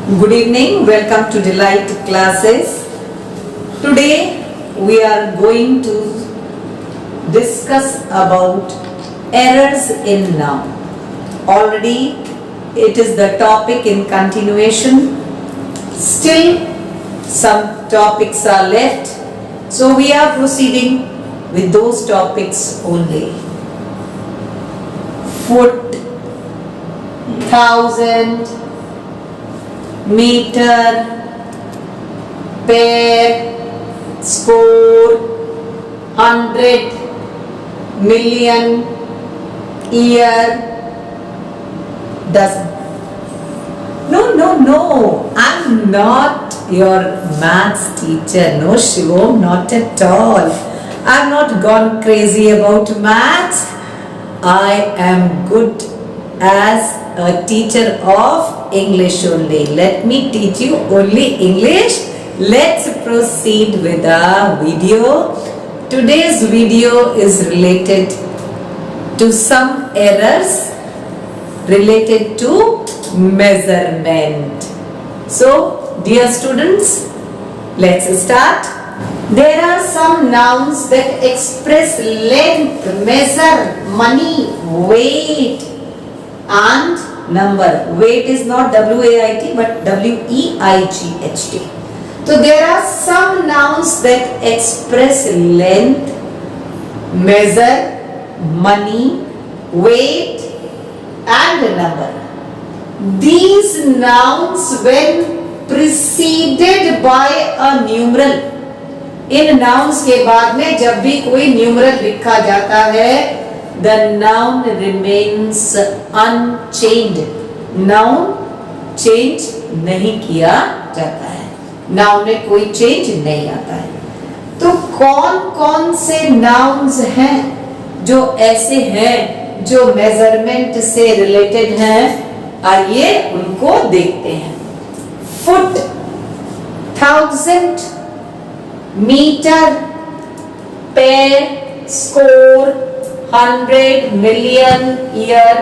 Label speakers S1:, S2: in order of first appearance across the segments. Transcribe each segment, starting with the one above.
S1: Good evening, welcome to Delight Classes. Today we are going to discuss about errors in noun. Already it is the topic in continuation. Still some topics are left. So we are proceeding with those topics only. Foot, thousand, meter, pair, score, 100, million, year, dozen. No, I'm not your maths teacher. No, Shivam, not at all. I've not gone crazy about maths. I am good as a teacher of English only. Let me teach you only English. Let's proceed with our video. Today's video is related to some errors related to measurement. So, dear students, let's start. There are some nouns that express length, measure, money, weight and number. Weight is not W-A-I-T but W-E-I-G-H-T. So there are some nouns that express length, measure, money, weight and number. These nouns when preceded by a numeral, in nouns के बाद में जब भी कोई numeral लिखा जाता है, the noun remains unchanged. Noun change नहीं किया जाता है. Noun में कोई change नहीं आता है. तो कौन कौन से nouns हैं जो ऐसे हैं जो measurement से related हैं? आइए उनको देखते हैं. Foot, thousand, meter, pair, score, 100, million, year,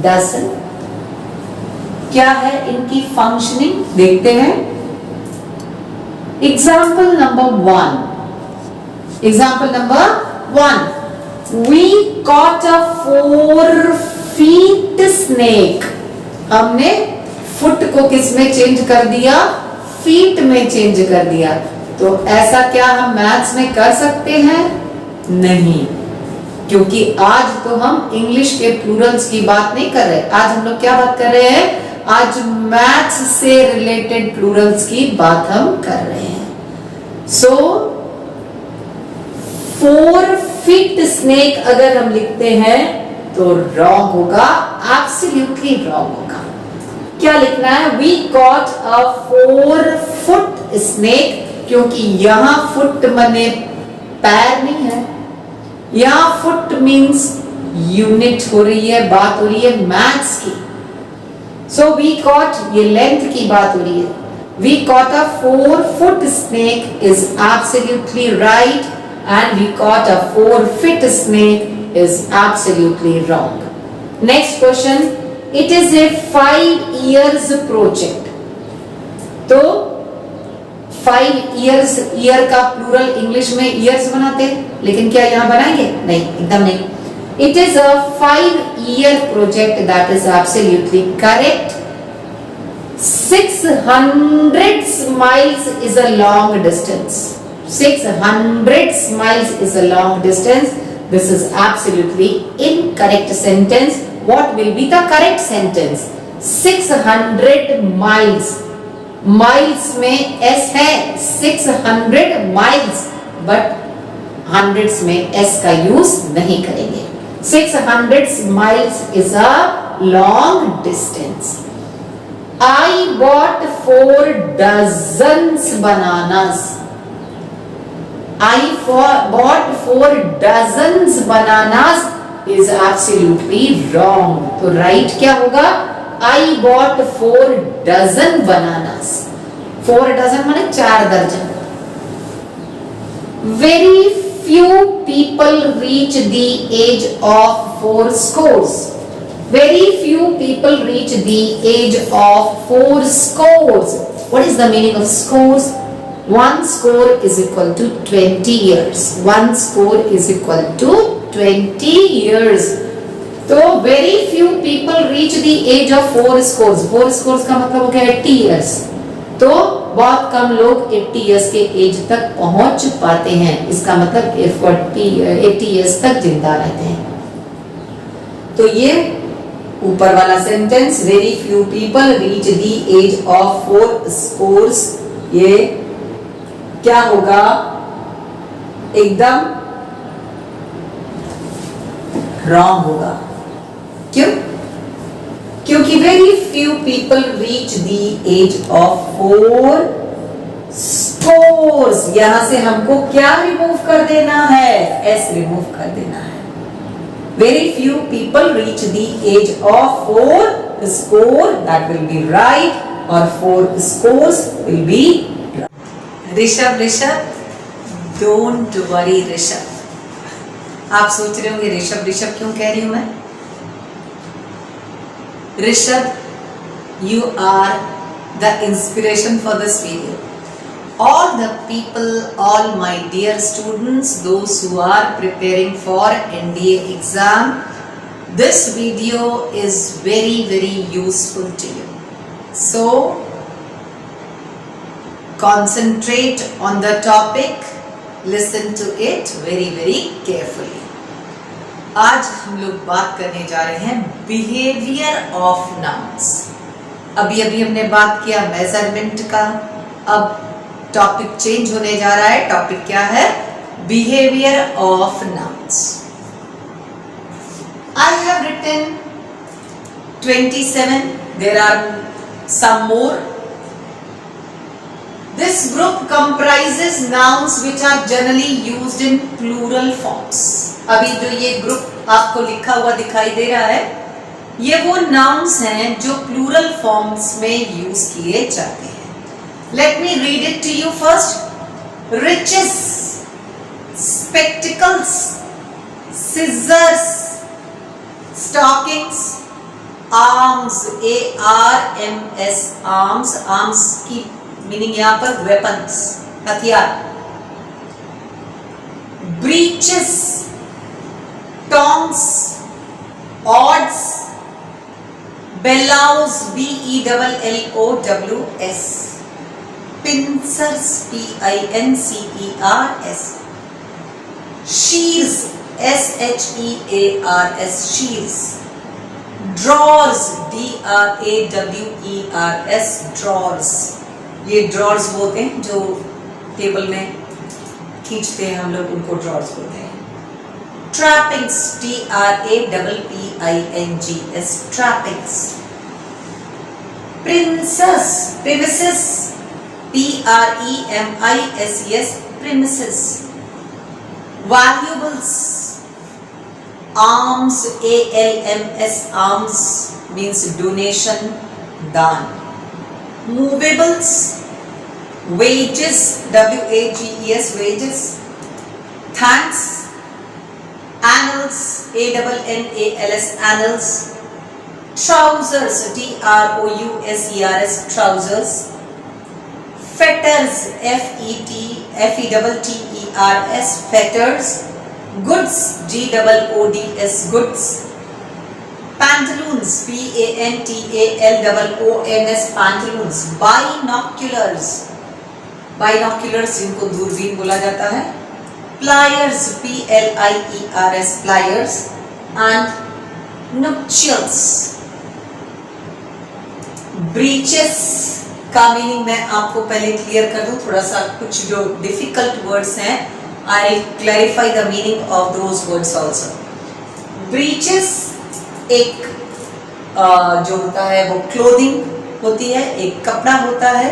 S1: dozen. क्या है इनकी फंक्शनिंग देखते हैं. Example number 1. Example number 1. We caught a 4 feet snake. हमने फुट को किस में चेंज कर दिया? फीट में चेंज कर दिया. तो ऐसा क्या हम मैथ्स में कर सकते हैं? नहीं, क्योंकि आज तो हम इंग्लिश के प्लूरल्स की बात नहीं कर रहे. आज हम लोग क्या बात कर रहे हैं? आज मैथ्स से रिलेटेड प्लूरल्स की बात हम कर रहे हैं. सो 4 फीट स्नेक अगर हम लिखते हैं तो रॉन्ग होगा, एब्सोल्युटली रॉन्ग होगा. क्या लिखना है? We caught a 4 foot snake, क्योंकि यहाँ फुट मने पैर नहीं है. यहाँ फुट मीन्स यूनिट हो रही है, बात हो रही है मैथ्स की. सो वी कॉट, ये लेंथ की बात हो रही है. We caught a 4 foot snake is absolutely right and we caught a 4 feet snake is absolutely wrong. Next question. It is a 5 years project. तो 5 years, year का plural English में years बनाते हैं, लेकिन क्या यहाँ बनाएंगे? नहीं, एकदम नहीं. It is a 5-year project. That is absolutely correct. 600 miles is a long distance. 600 miles is a long distance. This is absolutely incorrect sentence. What will be the correct sentence? 600 miles. Miles में s है, 600 miles, but hundreds में s का use नहीं करेंगे. 600 miles is a long distance. I bought 4 dozens bananas. I bought 4 dozens bananas is absolutely wrong. तो right क्या होगा? I bought 4 dozen bananas. 4 dozen माने 4 दर्जन. Very few people reach the age of 4 scores. Very few few people reach the age of 4 scores. What is the meaning of scores? 1 score is equal to 20 years. 1 score is equal to 20 years. तो very few people reach the age of 4 scores. 4 scores का मतलब हो गया 80 years. तो बहुत कम लोग 80 years के as तक पहुंच पाते हैं. इसका मतलब 80 इयर्स तक जिंदा रहते हैं. तो ये ऊपर वाला sentence, very few people reach the age of 4 scores, ये क्या होगा? एकदम रॉन्ग होगा. क्यों? क्योंकि very few people reach the age of 4 scores. यहां से हमको क्या रिमूव कर देना है? एस रिमूव कर देना है. Very few people reach the age of 4 score, that will be right, और 4 scores will be Rishabh. Rishabh, don't worry Rishabh. आप सोच रहे होंगे ऋषभ ऋषभ क्यों कह रही हूं मैं? Rishabh, you are the inspiration for this video. All the people, all my dear students, those who are preparing for NDA exam, this video is very, very useful to you. So, concentrate on the topic, listen to it very, very carefully. आज हम लोग बात करने जा रहे हैं behaviour of nouns. अभी हमने बात किया मेजरमेंट का, अब टॉपिक चेंज होने जा रहा है. टॉपिक क्या है? Behaviour of nouns. I have written 27. There are some more. This group comprises nouns which are generally used in plural forms. अभी जो ये ग्रुप आपको लिखा हुआ दिखाई दे रहा है, ये वो nouns हैं जो plural forms में यूज किए जाते हैं. Let me read it to you first. Riches, spectacles, scissors, stockings, arms, ARMS, arms. Arms की मीनिंग यहां पर वेपन्स, हथियार. Breeches, tongs, odds, bellows, BELLOWS, pincers, PINCERS, shears, SHEARS, shears, drawers, DRAWERS, drawers. ये drawers बोलते हैं जो table में खींचते हैं हम लोग, उनको ड्रॉर्स बोलते हैं. Trappings, TRAPPINGS, trappings. Princess, premises, PREMISES, premises. Valuables, arms, ALMS, arms means donation, दान. Movables, wages, WAGES, wages. Thanks, annals, ANNALS, annals. Trousers, TROUSERS, trousers. Fetters, FETTERS, fetters. Goods, GOODS, goods. Pantaloons, PANTALOONS, pantaloons. Binoculars, binoculars जिनको दूरबीन बोला जाता है. Pliers, PLIERS, pliers. And nuptials. Breeches का meaning मैं आपको पहले क्लियर कर दूं. थोड़ा सा कुछ जो डिफिकल्ट वर्ड्स हैं, I'll clarify the meaning of those words also. Breeches एक जो होता है वो क्लोथिंग होती है, एक कपड़ा होता है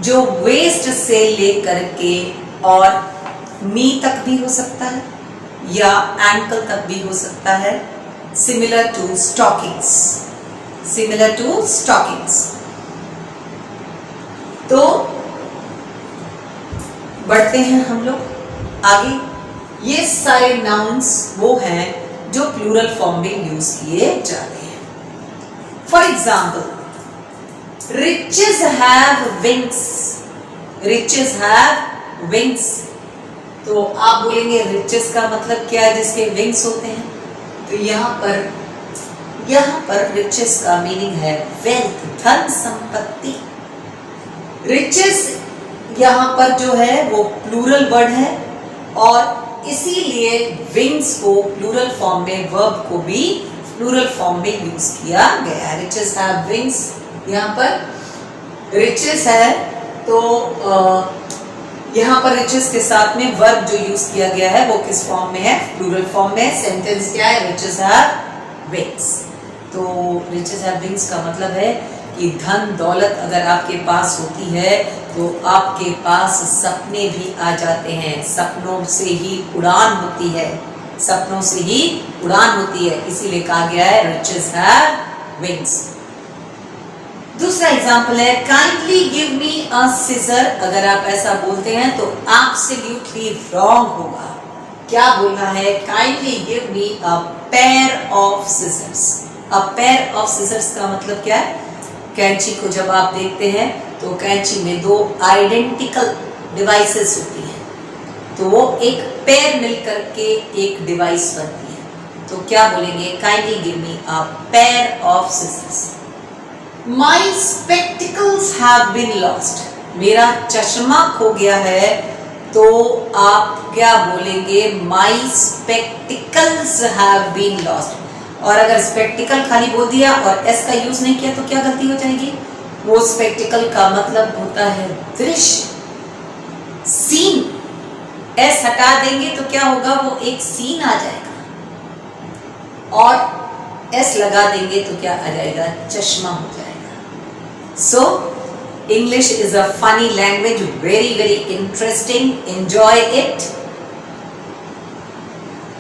S1: जो वेस्ट से लेकर के और नी तक भी हो सकता है या एंकल तक भी हो सकता है. Similar to stockings, similar to stockings. तो बढ़ते हैं हम लोग आगे. ये सारे नाउन्स वो हैं जो प्लूरल फॉर्म में यूज किए जाते हैं. example, riches have wings. Riches have wings. तो आप बोलेंगे riches का मतलब क्या है जिसके wings होते हैं? तो यहाँ पर riches का मीनिंग है wealth, धन संपत्ति. riches यहाँ पर जो है वो प्लूरल वर्ड है और इसीलिए wings को प्लूरल फॉर्म में, वर्ब को भी प्लूरल फॉर्म में यूज किया गया है. riches have wings. यहाँ पर riches है तो यहाँ पर riches के साथ में वर्ब जो यूज किया गया है वो किस फॉर्म में है? प्लूरल फॉर्म में. सेंटेंस क्या है? riches have wings. तो riches have wings का मतलब है कि धन दौलत अगर आपके पास होती है तो आपके पास सपने भी आ जाते हैं. सपनों से ही उड़ान होती है. सपनों से ही उड़ान होती है, इसीलिए कहा गया है riches have wings. दूसरा एग्जाम्पल है kindly give me a seizure. अगर आप ऐसा बोलते हैं तो एब्सोल्युटली रॉन्ग होगा. क्या बोलना है? Kindly give me a pair of scissors. A pair of scissors का मतलब क्या है? कैंची को जब आप देखते हैं तो कैंची में दो आइडेंटिकल डिवाइसेस होती हैं, तो वो एक पेयर मिलकर के एक डिवाइस बनती है. तो क्या बोलेंगे? Kindly give me a pair of scissors. My spectacles have been lost. मेरा चश्मा खो गया है, तो आप क्या बोलेंगे? My spectacles have been lost. और अगर स्पेक्टिकल खाली बोल दिया और एस का यूज नहीं किया तो क्या गलती हो जाएगी? वो स्पेक्टिकल का मतलब होता है दृश्य, सीन. एस हटा देंगे तो क्या होगा? वो एक सीन आ जाएगा. और एस लगा देंगे तो क्या आ जाएगा? चश्मा हो जाएगा. So, English is a funny language, very very interesting. Enjoy it.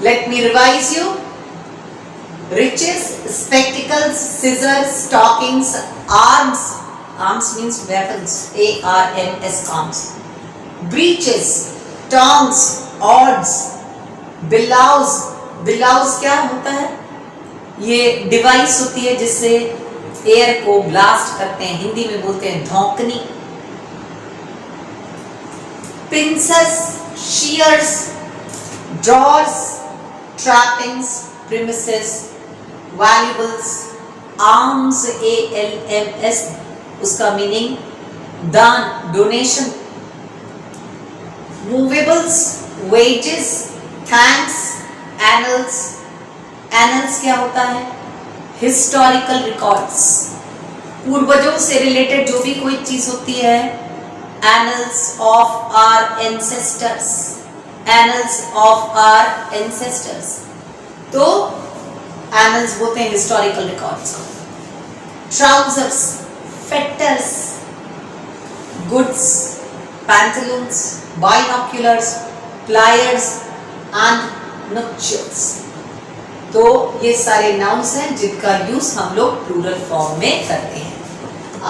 S1: Let me revise you. Riches, spectacles, scissors, stockings, arms. Arms means weapons. ARMS, arms. Breeches, tongs, odds, billows. Billows क्या होता है? ये डिवाइस होती है जिससे air को blast करते हैं. हिंदी में बोलते हैं धौंकनी. Pincers, shears, drawers, trappings, premises, valuables, arms. ALMS उसका मीनिंग दान, donation. Movables, wages, thanks, annals. Annals क्या होता है? Historical records. पूर्वजों से रिलेटेड जो भी कोई चीज होती है. Annals of our ancestors. Annals of our ancestors. तो एनल्स बोलते हैं हिस्टोरिकल रिकॉर्ड्स को. Trousers, fetters, goods, pantaloons, binoculars, pliers and nuptials. तो ये सारे नाउन्स हैं जिनका यूज हम लोग प्लूरल फॉर्म में करते हैं.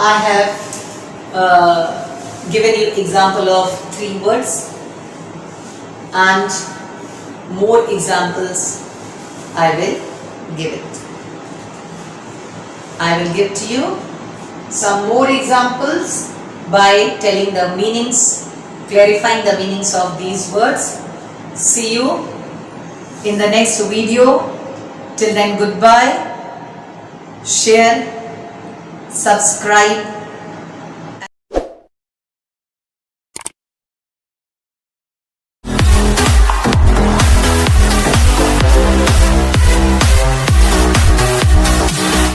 S1: I have given you example of 3 words and more examples I will give it. I will give to you some more examples by telling the meanings, clarifying the meanings of these words. See you in the next video. Till then, goodbye. Share, subscribe,